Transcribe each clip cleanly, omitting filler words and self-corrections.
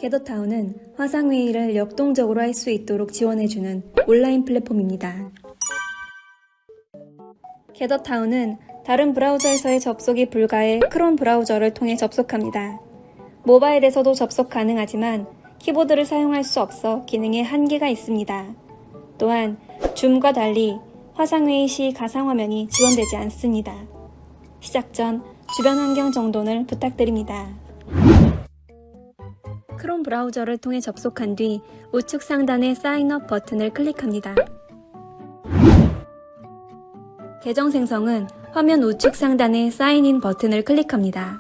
겟더타운은 화상회의를 역동적으로 할 수 있도록 지원해주는 온라인 플랫폼입니다. 겟더타운은 다른 브라우저에서의 접속이 불가해 크롬 브라우저를 통해 접속합니다. 모바일에서도 접속 가능하지만 키보드를 사용할 수 없어 기능에 한계가 있습니다. 또한 줌과 달리 화상회의 시 가상화면이 지원되지 않습니다. 시작 전 주변 환경 정돈을 부탁드립니다. 크롬 브라우저를 통해 접속한 뒤 우측 상단의 사인업 버튼을 클릭합니다. 계정 생성은 화면 우측 상단의 사인인 버튼을 클릭합니다.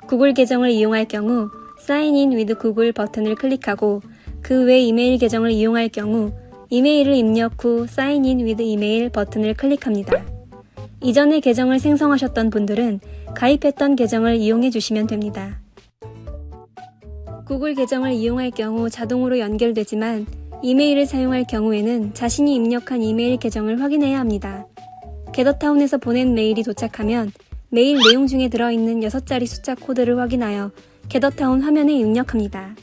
구글 계정을 이용할 경우 사인인 with 구글 버튼을 클릭하고 그 외 이메일 계정을 이용할 경우 이메일을 입력 후 사인인 with 이메일 버튼을 클릭합니다. 이전에 계정을 생성하셨던 분들은 가입했던 계정을 이용해 주시면 됩니다. 구글 계정을 이용할 경우 자동으로 연결되지만 이메일을 사용할 경우에는 자신이 입력한 이메일 계정을 확인해야 합니다. 겟더타운에서 보낸 메일이 도착하면 메일 내용 중에 들어있는 6자리 숫자 코드를 확인하여 겟더타운 화면에 입력합니다.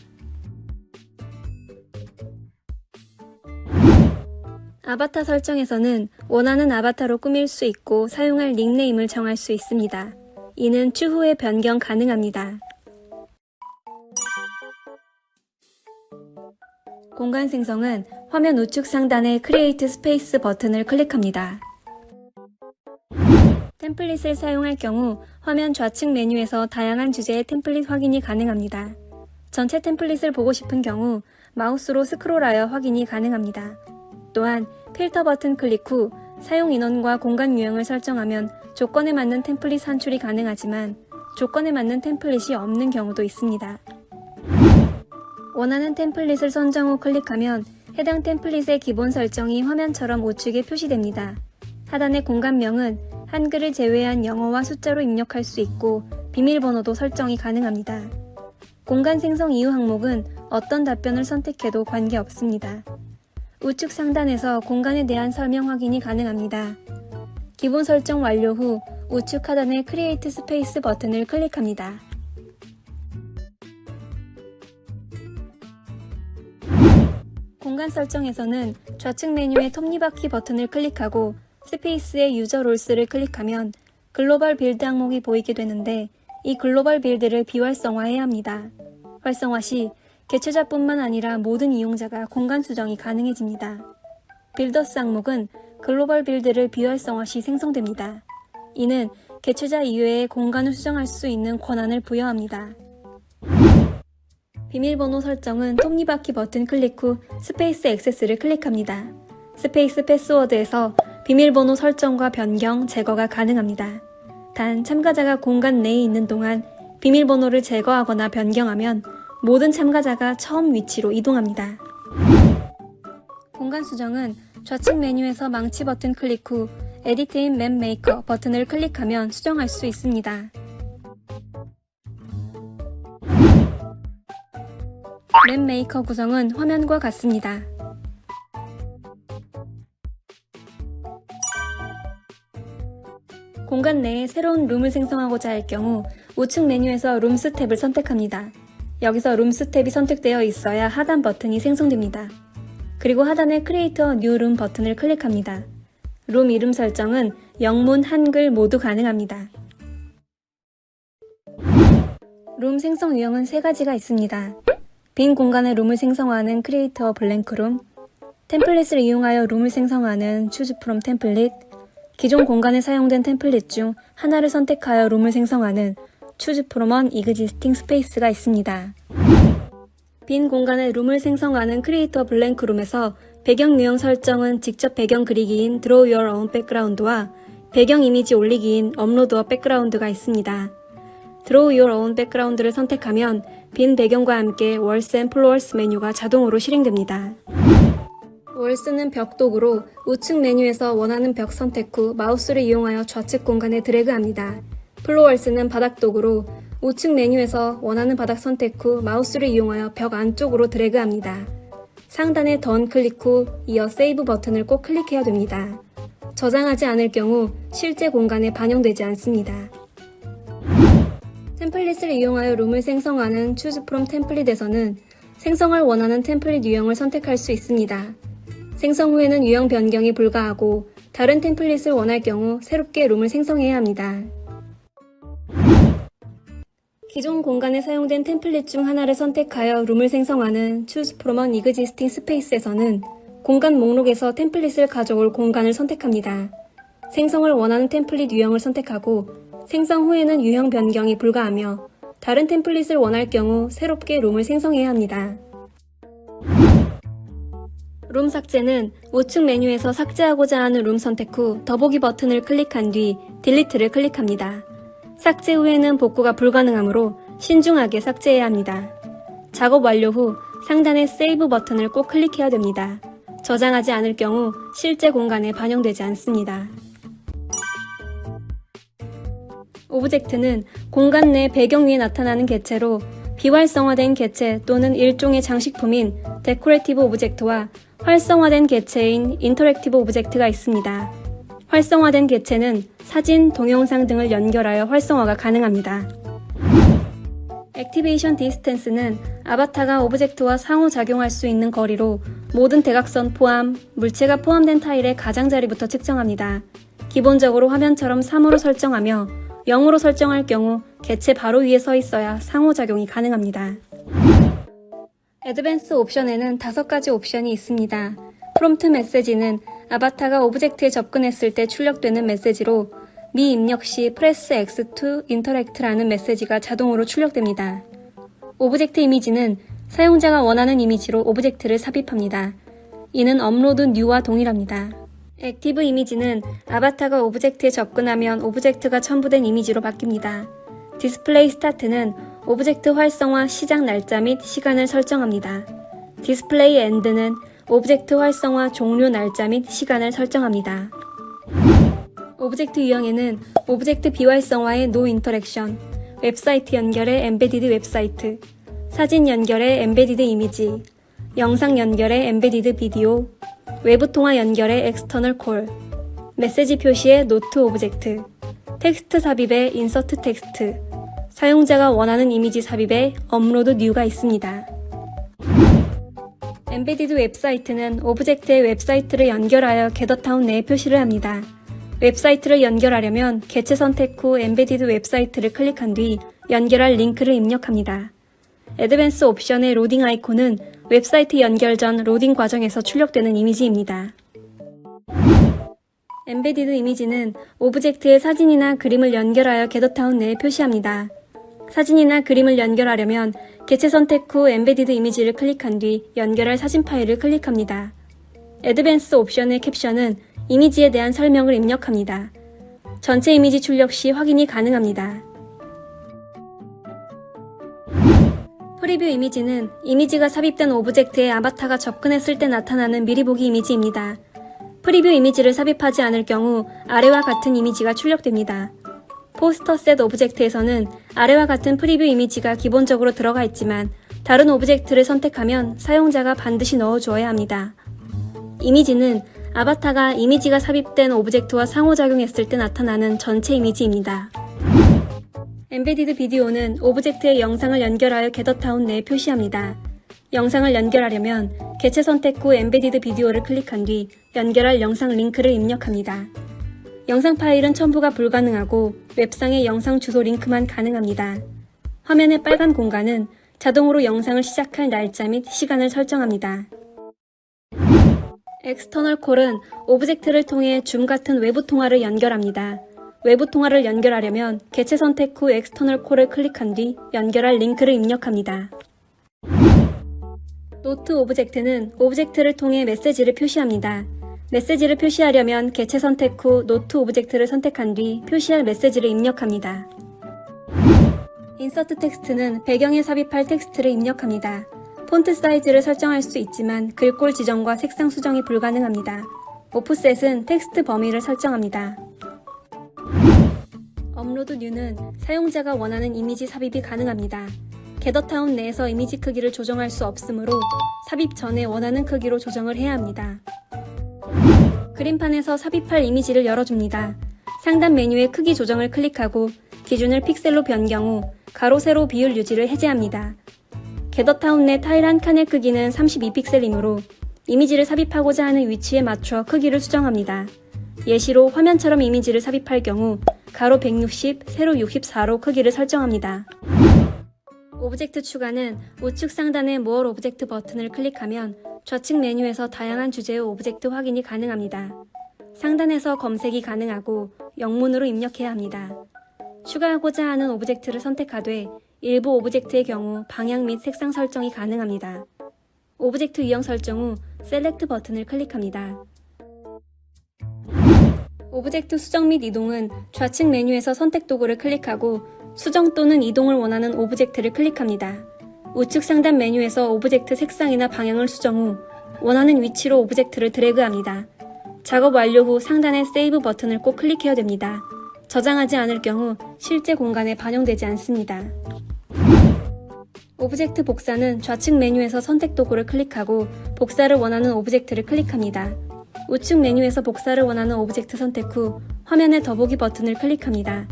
아바타 설정에서는 원하는 아바타로 꾸밀 수 있고 사용할 닉네임을 정할 수 있습니다. 이는 추후에 변경 가능합니다. 공간 생성은 화면 우측 상단의 크리에이트 스페이스 버튼을 클릭합니다. 템플릿을 사용할 경우 화면 좌측 메뉴에서 다양한 주제의 템플릿 확인이 가능합니다. 전체 템플릿을 보고 싶은 경우 마우스로 스크롤하여 확인이 가능합니다. 또한 필터 버튼 클릭 후 사용 인원과 공간 유형을 설정하면 조건에 맞는 템플릿 산출이 가능하지만 조건에 맞는 템플릿이 없는 경우도 있습니다. 원하는 템플릿을 선정 후 클릭하면 해당 템플릿의 기본 설정이 화면처럼 우측에 표시됩니다. 하단의 공간명은 한글을 제외한 영어와 숫자로 입력할 수 있고 비밀번호도 설정이 가능합니다. 공간 생성 이유 항목은 어떤 답변을 선택해도 관계없습니다. 우측 상단에서 공간에 대한 설명 확인이 가능합니다. 기본 설정 완료 후 우측 하단의 크리에이트 스페이스 버튼을 클릭합니다. 공간 설정에서는 좌측 메뉴의 톱니바퀴 버튼을 클릭하고 스페이스의 유저 롤스를 클릭하면 글로벌 빌드 항목이 보이게 되는데 이 글로벌 빌드를 비활성화해야 합니다. 활성화 시 개최자뿐만 아니라 모든 이용자가 공간 수정이 가능해집니다. 빌더스 항목은 글로벌 빌드를 비활성화 시 생성됩니다. 이는 개최자 이외에 공간을 수정할 수 있는 권한을 부여합니다. 비밀번호 설정은 톱니바퀴 버튼 클릭 후 스페이스 액세스를 클릭합니다. 스페이스 패스워드에서 비밀번호 설정과 변경, 제거가 가능합니다. 단 참가자가 공간 내에 있는 동안 비밀번호를 제거하거나 변경하면 모든 참가자가 처음 위치로 이동합니다. 공간 수정은 좌측 메뉴에서 망치 버튼 클릭 후 에디트 인 맵 메이커 버튼을 클릭하면 수정할 수 있습니다. 맵 메이커 구성은 화면과 같습니다. 공간 내에 새로운 룸을 생성하고자 할 경우 우측 메뉴에서 룸스 탭을 선택합니다. 여기서 룸스 탭이 선택되어 있어야 하단 버튼이 생성됩니다. 그리고 하단의 크리에이트 뉴 룸 버튼을 클릭합니다. 룸 이름 설정은 영문, 한글 모두 가능합니다. 룸 생성 유형은 3가지가 있습니다. 빈 공간에 룸을 생성하는 크리에이트 블랭크 룸, 템플릿을 이용하여 룸을 생성하는 Choose from 템플릿, 기존 공간에 사용된 템플릿 중 하나를 선택하여 룸을 생성하는 Choose from an existing space가 있습니다. 빈 공간에 룸을 생성하는 크리에이터 블랭크 룸에서 배경 유형 설정은 직접 배경 그리기인 Draw Your Own Background와 배경 이미지 올리기인 Upload a Background가 있습니다. Draw Your Own Background를 선택하면 빈 배경과 함께 Walls and Floors 메뉴가 자동으로 실행됩니다. 월스는 벽 도구로 우측 메뉴에서 원하는 벽 선택 후 마우스를 이용하여 좌측 공간에 드래그합니다. 플로월스는 바닥 도구로 우측 메뉴에서 원하는 바닥 선택 후 마우스를 이용하여 벽 안쪽으로 드래그합니다. 상단의 던 클릭 후 이어 세이브 버튼을 꼭 클릭해야 됩니다. 저장하지 않을 경우 실제 공간에 반영되지 않습니다. 템플릿을 이용하여 룸을 생성하는 Choose from 템플릿에서는 생성을 원하는 템플릿 유형을 선택할 수 있습니다. 생성 후에는 유형 변경이 불가하고 다른 템플릿을 원할 경우 새롭게 룸을 생성해야 합니다. 기존 공간에 사용된 템플릿 중 하나를 선택하여 룸을 생성하는 Choose from an existing space에서는 공간 목록에서 템플릿을 가져올 공간을 선택합니다. 생성을 원하는 템플릿 유형을 선택하고 생성 후에는 유형 변경이 불가하며 다른 템플릿을 원할 경우 새롭게 룸을 생성해야 합니다. 룸 삭제는 우측 메뉴에서 삭제하고자 하는 룸 선택 후 더보기 버튼을 클릭한 뒤 딜리트를 클릭합니다. 삭제 후에는 복구가 불가능하므로 신중하게 삭제해야 합니다. 작업 완료 후 상단의 세이브 버튼을 꼭 클릭해야 됩니다. 저장하지 않을 경우 실제 공간에 반영되지 않습니다. 오브젝트는 공간 내 배경 위에 나타나는 개체로 비활성화된 개체 또는 일종의 장식품인 데코레이티브 오브젝트와 활성화된 개체인 인터랙티브 오브젝트가 있습니다. 활성화된 개체는 사진, 동영상 등을 연결하여 활성화가 가능합니다. 액티베이션 디스턴스는 아바타가 오브젝트와 상호작용할 수 있는 거리로 모든 대각선 포함, 물체가 포함된 타일의 가장자리부터 측정합니다. 기본적으로 화면처럼 3으로 설정하며 0으로 설정할 경우 개체 바로 위에 서 있어야 상호작용이 가능합니다. 애드밴스 옵션에는 5가지 옵션이 있습니다. 프롬프트 메시지는 아바타가 오브젝트에 접근했을 때 출력되는 메시지로 미 입력 시 Press X to Interact라는 메시지가 자동으로 출력됩니다. 오브젝트 이미지는 사용자가 원하는 이미지로 오브젝트를 삽입합니다. 이는 업로드 뉴와 동일합니다. 액티브 이미지는 아바타가 오브젝트에 접근하면 오브젝트가 첨부된 이미지로 바뀝니다. 디스플레이 스타트는 오브젝트 활성화 시작 날짜 및 시간을 설정합니다. 디스플레이 엔드는 오브젝트 활성화 종료 날짜 및 시간을 설정합니다. 오브젝트 유형에는 오브젝트 비활성화의 노 인터랙션, 웹사이트 연결의 엠베디드 웹사이트, 사진 연결의 엠베디드 이미지, 영상 연결의 엠베디드 비디오, 외부 통화 연결의 엑스터널 콜, 메시지 표시의 노트 오브젝트, 텍스트 삽입의 인서트 텍스트, 사용자가 원하는 이미지 삽입의 업로드 뉴가 있습니다. 엠베디드 웹사이트는 오브젝트의 웹사이트를 연결하여 게더타운 내에 표시를 합니다. 웹사이트를 연결하려면 개체 선택 후 엠베디드 웹사이트를 클릭한 뒤 연결할 링크를 입력합니다. 애드밴스 옵션의 로딩 아이콘은 웹사이트 연결 전 로딩 과정에서 출력되는 이미지입니다. 엠베디드 이미지는 오브젝트의 사진이나 그림을 연결하여 게더타운 내에 표시합니다. 사진이나 그림을 연결하려면 개체 선택 후 엠베디드 이미지를 클릭한 뒤 연결할 사진 파일을 클릭합니다. 애드밴스 옵션의 캡션은 이미지에 대한 설명을 입력합니다. 전체 이미지 출력 시 확인이 가능합니다. 프리뷰 이미지는 이미지가 삽입된 오브젝트에 아바타가 접근했을 때 나타나는 미리 보기 이미지입니다. 프리뷰 이미지를 삽입하지 않을 경우 아래와 같은 이미지가 출력됩니다. 포스터 셋 오브젝트에서는 아래와 같은 프리뷰 이미지가 기본적으로 들어가 있지만 다른 오브젝트를 선택하면 사용자가 반드시 넣어주어야 합니다. 이미지는 아바타가 이미지가 삽입된 오브젝트와 상호작용했을 때 나타나는 전체 이미지입니다. 엠베디드 비디오는 오브젝트의 영상을 연결하여 게더타운 내에 표시합니다. 영상을 연결하려면 개체 선택 후 엠베디드 비디오를 클릭한 뒤 연결할 영상 링크를 입력합니다. 영상 파일은 첨부가 불가능하고 웹상의 영상 주소 링크만 가능합니다. 화면의 빨간 공간은 자동으로 영상을 시작할 날짜 및 시간을 설정합니다. 엑스터널 콜은 오브젝트를 통해 줌 같은 외부 통화를 연결합니다. 외부 통화를 연결하려면 개체 선택 후 엑스터널 콜을 클릭한 뒤 연결할 링크를 입력합니다. 노트 오브젝트는 오브젝트를 통해 메시지를 표시합니다. 메시지를 표시하려면 개체 선택 후 노트 오브젝트를 선택한 뒤 표시할 메시지를 입력합니다. 인서트 텍스트는 배경에 삽입할 텍스트를 입력합니다. 폰트 사이즈를 설정할 수 있지만 글꼴 지정과 색상 수정이 불가능합니다. 오프셋은 텍스트 범위를 설정합니다. 업로드 뉴는 사용자가 원하는 이미지 삽입이 가능합니다. 게더타운 내에서 이미지 크기를 조정할 수 없으므로 삽입 전에 원하는 크기로 조정을 해야 합니다. 그림판에서 삽입할 이미지를 열어줍니다. 상단 메뉴의 크기 조정을 클릭하고 기준을 픽셀로 변경 후 가로 세로 비율 유지를 해제합니다. 게더타운 내 타일 한 칸의 크기는 32픽셀이므로 이미지를 삽입하고자 하는 위치에 맞춰 크기를 수정합니다. 예시로 화면처럼 이미지를 삽입할 경우 가로 160, 세로 64로 크기를 설정합니다. 오브젝트 추가는 우측 상단의 More 오브젝트 버튼을 클릭하면 좌측 메뉴에서 다양한 주제의 오브젝트 확인이 가능합니다. 상단에서 검색이 가능하고 영문으로 입력해야 합니다. 추가하고자 하는 오브젝트를 선택하되 일부 오브젝트의 경우 방향 및 색상 설정이 가능합니다. 오브젝트 유형 설정 후 셀렉트 버튼을 클릭합니다. 오브젝트 수정 및 이동은 좌측 메뉴에서 선택 도구를 클릭하고 수정 또는 이동을 원하는 오브젝트를 클릭합니다. 우측 상단 메뉴에서 오브젝트 색상이나 방향을 수정 후 원하는 위치로 오브젝트를 드래그합니다. 작업 완료 후 상단의 세이브 버튼을 꼭 클릭해야 됩니다. 저장하지 않을 경우 실제 공간에 반영되지 않습니다. 오브젝트 복사는 좌측 메뉴에서 선택 도구를 클릭하고 복사를 원하는 오브젝트를 클릭합니다. 우측 메뉴에서 복사를 원하는 오브젝트 선택 후 화면의 더보기 버튼을 클릭합니다.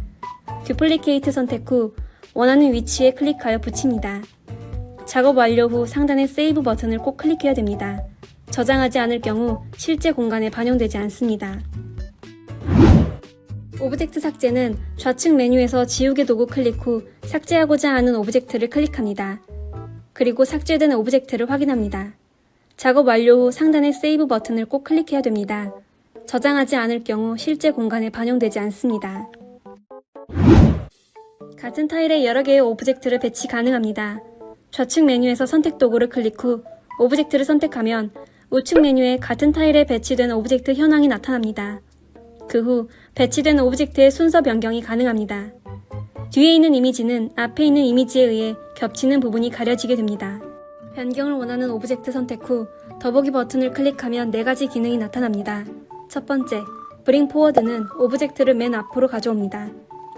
듀플리케이트 선택 후 원하는 위치에 클릭하여 붙입니다. 작업 완료 후 상단의 세이브 버튼을 꼭 클릭해야 됩니다. 저장하지 않을 경우 실제 공간에 반영되지 않습니다. 오브젝트 삭제는 좌측 메뉴에서 지우개 도구 클릭 후 삭제하고자 하는 오브젝트를 클릭합니다. 그리고 삭제된 오브젝트를 확인합니다. 작업 완료 후 상단의 세이브 버튼을 꼭 클릭해야 됩니다. 저장하지 않을 경우 실제 공간에 반영되지 않습니다. 같은 타일에 여러 개의 오브젝트를 배치 가능합니다. 좌측 메뉴에서 선택 도구를 클릭 후 오브젝트를 선택하면 우측 메뉴에 같은 타일에 배치된 오브젝트 현황이 나타납니다. 그 후 배치된 오브젝트의 순서 변경이 가능합니다. 뒤에 있는 이미지는 앞에 있는 이미지에 의해 겹치는 부분이 가려지게 됩니다. 변경을 원하는 오브젝트 선택 후 더보기 버튼을 클릭하면 4가지 기능이 나타납니다. 첫 번째, Bring Forward는 오브젝트를 맨 앞으로 가져옵니다.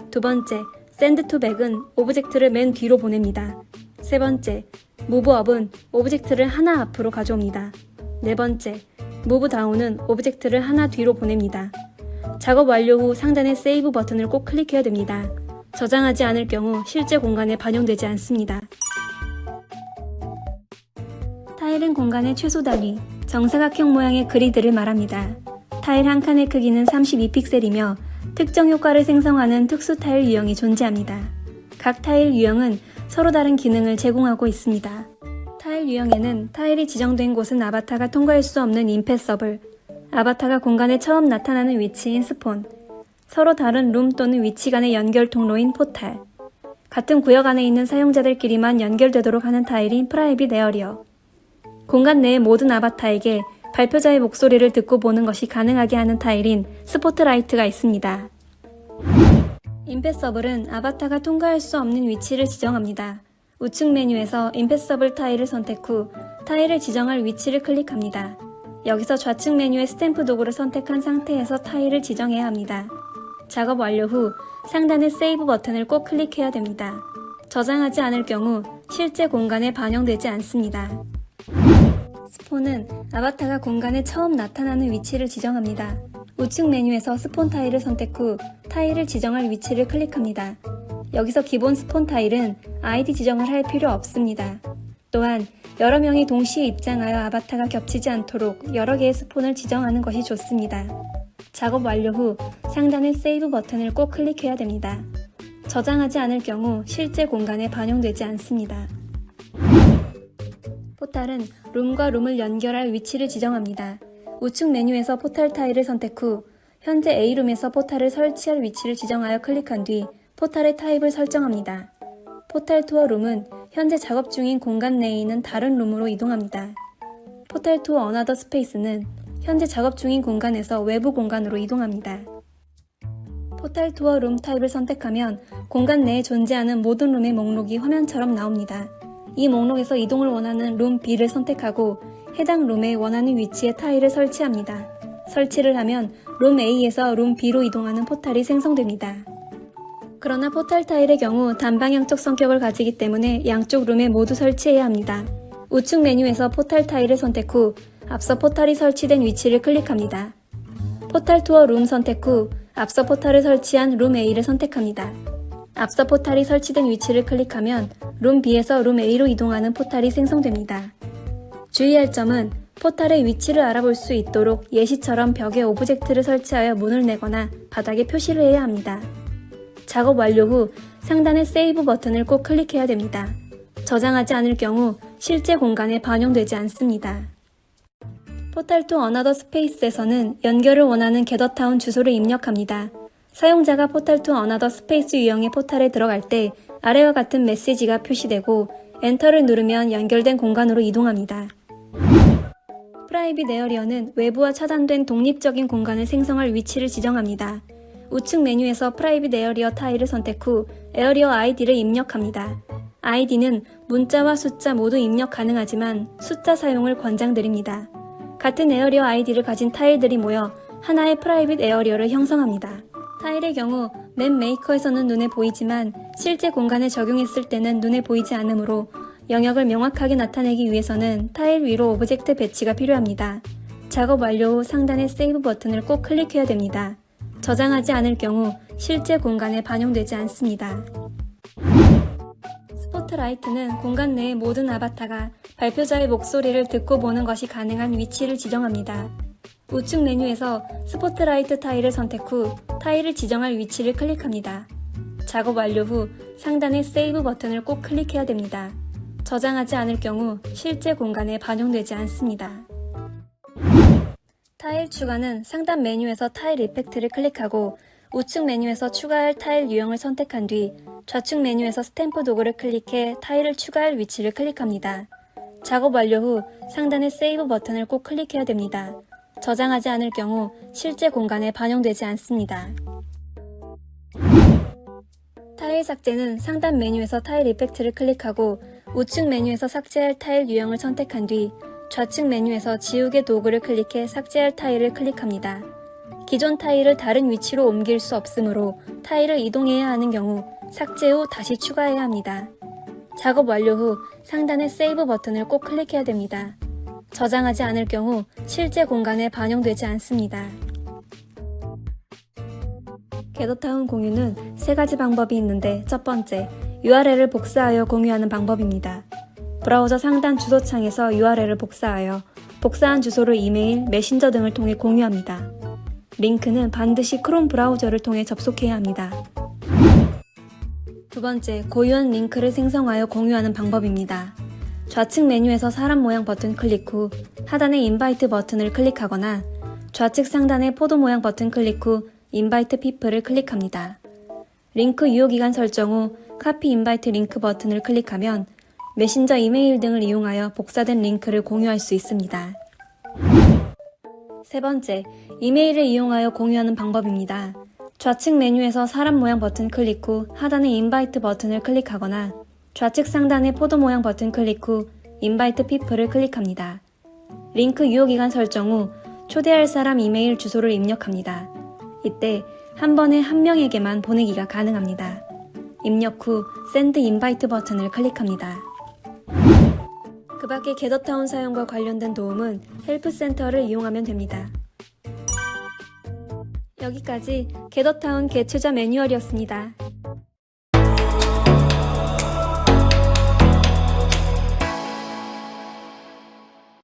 두 번째, Send to Back은 오브젝트를 맨 뒤로 보냅니다. 세 번째, Move Up은 오브젝트를 하나 앞으로 가져옵니다. 네 번째, Move Down은 오브젝트를 하나 뒤로 보냅니다. 작업 완료 후 상단의 세이브 버튼을 꼭 클릭해야 됩니다. 저장하지 않을 경우 실제 공간에 반영되지 않습니다. 타일은 공간의 최소 단위, 정사각형 모양의 그리드를 말합니다. 타일 한 칸의 크기는 32픽셀이며 특정 효과를 생성하는 특수 타일 유형이 존재합니다. 각 타일 유형은 서로 다른 기능을 제공하고 있습니다. 타일 유형에는 타일이 지정된 곳은 아바타가 통과할 수 없는 임패서블, 아바타가 공간에 처음 나타나는 위치인 스폰, 서로 다른 룸 또는 위치 간의 연결 통로인 포탈, 같은 구역 안에 있는 사용자들끼리만 연결되도록 하는 타일인 프라이빗 에어리어, 공간 내의 모든 아바타에게 발표자의 목소리를 듣고 보는 것이 가능하게 하는 타일인 스포트라이트가 있습니다. 임패서블은 아바타가 통과할 수 없는 위치를 지정합니다. 우측 메뉴에서 임패서블 타일을 선택 후 타일을 지정할 위치를 클릭합니다. 여기서 좌측 메뉴의 스탬프 도구를 선택한 상태에서 타일을 지정해야 합니다. 작업 완료 후 상단의 세이브 버튼을 꼭 클릭해야 됩니다. 저장하지 않을 경우 실제 공간에 반영되지 않습니다. 스폰은 아바타가 공간에 처음 나타나는 위치를 지정합니다. 우측 메뉴에서 스폰 타일을 선택 후 타일을 지정할 위치를 클릭합니다. 여기서 기본 스폰 타일은 아이디 지정을 할 필요 없습니다. 또한 여러 명이 동시에 입장하여 아바타가 겹치지 않도록 여러 개의 스폰을 지정하는 것이 좋습니다. 작업 완료 후 상단의 세이브 버튼을 꼭 클릭해야 됩니다. 저장하지 않을 경우 실제 공간에 반영되지 않습니다. 포탈은 룸과 룸을 연결할 위치를 지정합니다. 우측 메뉴에서 포탈 타일을 선택 후 현재 A룸에서 포탈을 설치할 위치를 지정하여 클릭한 뒤 포탈의 타입을 설정합니다. 포탈 투어 룸은 현재 작업 중인 공간 내에 있는 다른 룸으로 이동합니다. 포탈 투어 어나더 스페이스는 현재 작업 중인 공간에서 외부 공간으로 이동합니다. 포탈 투어 룸 타입을 선택하면 공간 내에 존재하는 모든 룸의 목록이 화면처럼 나옵니다. 이 목록에서 이동을 원하는 룸 B를 선택하고 해당 룸에 원하는 위치에 타일을 설치합니다. 설치를 하면 룸 A에서 룸 B로 이동하는 포탈이 생성됩니다. 그러나 포탈 타일의 경우 단방향적 성격을 가지기 때문에 양쪽 룸에 모두 설치해야 합니다. 우측 메뉴에서 포탈 타일을 선택 후 앞서 포탈이 설치된 위치를 클릭합니다. 포탈 투어 룸 선택 후 앞서 포탈을 설치한 룸 A를 선택합니다. 앞서 포탈이 설치된 위치를 클릭하면 룸 B에서 룸 A로 이동하는 포탈이 생성됩니다. 주의할 점은 포탈의 위치를 알아볼 수 있도록 예시처럼 벽에 오브젝트를 설치하여 문을 내거나 바닥에 표시를 해야 합니다. 작업 완료 후 상단의 세이브 버튼을 꼭 클릭해야 됩니다. 저장하지 않을 경우 실제 공간에 반영되지 않습니다. 포탈 투 어나더 스페이스에서는 연결을 원하는 게더타운 주소를 입력합니다. 사용자가 포탈 투 어나더 스페이스 유형의 포탈에 들어갈 때 아래와 같은 메시지가 표시되고 엔터를 누르면 연결된 공간으로 이동합니다. 프라이빗 에어리어는 외부와 차단된 독립적인 공간을 생성할 위치를 지정합니다. 우측 메뉴에서 프라이빗 에어리어 타일을 선택 후 에어리어 아이디를 입력합니다. 아이디는 문자와 숫자 모두 입력 가능하지만 숫자 사용을 권장드립니다. 같은 에어리어 아이디를 가진 타일들이 모여 하나의 프라이빗 에어리어를 형성합니다. 타일의 경우 맵 메이커에서는 눈에 보이지만 실제 공간에 적용했을 때는 눈에 보이지 않으므로 영역을 명확하게 나타내기 위해서는 타일 위로 오브젝트 배치가 필요합니다. 작업 완료 후 상단의 세이브 버튼을 꼭 클릭해야 됩니다. 저장하지 않을 경우 실제 공간에 반영되지 않습니다. 스포트라이트는 공간 내의 모든 아바타가 발표자의 목소리를 듣고 보는 것이 가능한 위치를 지정합니다. 우측 메뉴에서 스포트라이트 타일을 선택 후 타일을 지정할 위치를 클릭합니다. 작업 완료 후 상단의 세이브 버튼을 꼭 클릭해야 됩니다. 저장하지 않을 경우 실제 공간에 반영되지 않습니다. 타일 추가는 상단 메뉴에서 타일 이펙트를 클릭하고 우측 메뉴에서 추가할 타일 유형을 선택한 뒤 좌측 메뉴에서 스탬프 도구를 클릭해 타일을 추가할 위치를 클릭합니다. 작업 완료 후 상단의 세이브 버튼을 꼭 클릭해야 됩니다. 저장하지 않을 경우 실제 공간에 반영되지 않습니다. 타일 삭제는 상단 메뉴에서 타일 이펙트를 클릭하고 우측 메뉴에서 삭제할 타일 유형을 선택한 뒤 좌측 메뉴에서 지우개 도구를 클릭해 삭제할 타일을 클릭합니다. 기존 타일을 다른 위치로 옮길 수 없으므로 타일을 이동해야 하는 경우 삭제 후 다시 추가해야 합니다. 작업 완료 후 상단의 세이브 버튼을 꼭 클릭해야 됩니다. 저장하지 않을 경우 실제 공간에 반영되지 않습니다. 게더타운 공유는 세 가지 방법이 있는데 첫 번째, URL을 복사하여 공유하는 방법입니다. 브라우저 상단 주소창에서 URL을 복사하여 복사한 주소를 이메일, 메신저 등을 통해 공유합니다. 링크는 반드시 크롬 브라우저를 통해 접속해야 합니다. 두 번째, 고유한 링크를 생성하여 공유하는 방법입니다. 좌측 메뉴에서 사람 모양 버튼 클릭 후 하단의 인바이트 버튼을 클릭하거나 좌측 상단의 포도 모양 버튼 클릭 후 인바이트 피플을 클릭합니다. 링크 유효기간 설정 후 카피 인바이트 링크 버튼을 클릭하면 메신저 이메일 등을 이용하여 복사된 링크를 공유할 수 있습니다. 세 번째, 이메일을 이용하여 공유하는 방법입니다. 좌측 메뉴에서 사람 모양 버튼 클릭 후 하단의 인바이트 버튼을 클릭하거나 좌측 상단의 포도 모양 버튼 클릭 후 인바이트 피플을 클릭합니다. 링크 유효기간 설정 후 초대할 사람 이메일 주소를 입력합니다. 이때 한 번에 한 명에게만 보내기가 가능합니다. 입력 후 샌드 인바이트 버튼을 클릭합니다. 그 밖의 게더타운 사용과 관련된 도움은 헬프센터를 이용하면 됩니다. 여기까지 게더타운 개최자 매뉴얼이었습니다.